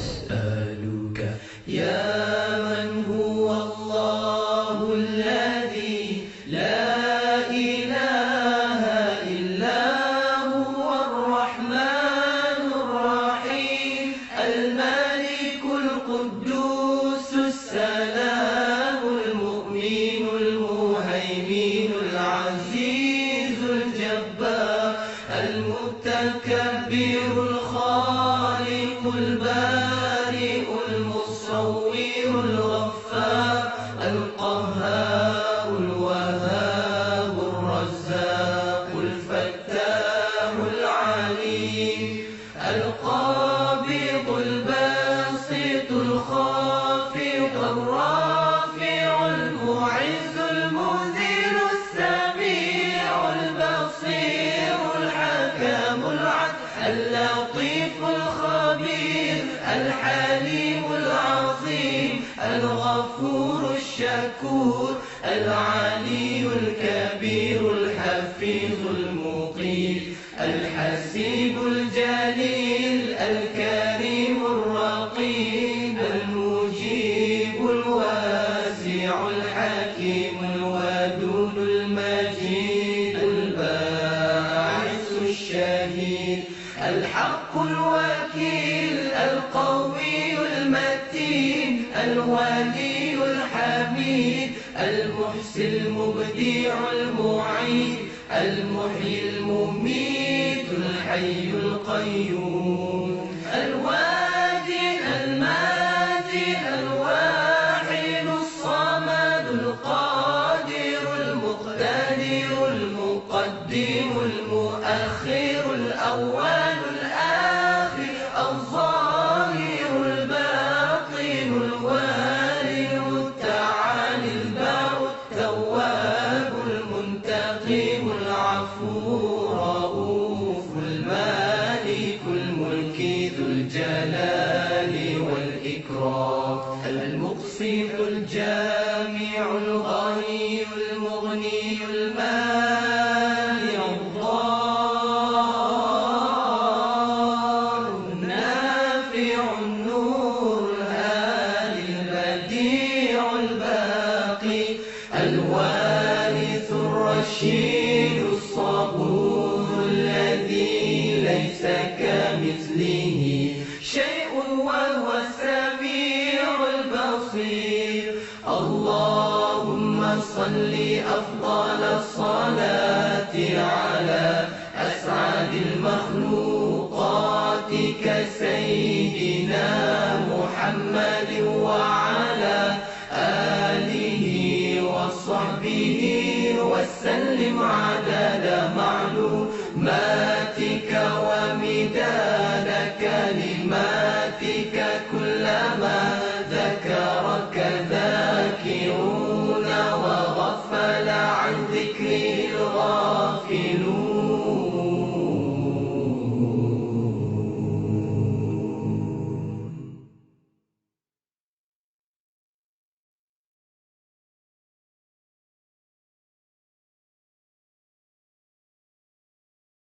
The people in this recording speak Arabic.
نسألك يا من هو الله الذي لا إله إلا هو الرحمن الرحيم الملك القدوس السلام المؤمن المهيمن العزيز الجبار المتكبر الخالق البارئ المصور الغفار القهار الوهاب الرزاق الفتاح العليم القابض الباسط الخافض الرافع المعز المذل السميع البصير الحكم العدل اللطيف الخبير الحليم العظيم الغفور الشكور العلي الكبير الحفيظ المقيت الحسيب الجليل الكريم الرقيب المجيب الواسع الحكيم الودود المجيد الباعث الشهيد الحق الوكيل القوي المتين الولي الحميد المحسن المبدع المعيد المحيي المميت الحي القيوم الواجد الماجد الواحد الصمد القادر المقتدر المقدم المؤخر الأول الآخر الظاهر الباطن الوالي التعالي البر التواب المنتقم العفو الرؤوف المالك الملك ذو الجلال والإكرام المقسط الجامع الغني المغني المانع الضار النافع النور الهادي البديع الباقي الوارث الرشيد الصبور الذي ليس كمثله شيء وهو السميع البصير اللهم صل أفضل الصلاة على أسعد المخلوقات كسيدنا محمد وعلى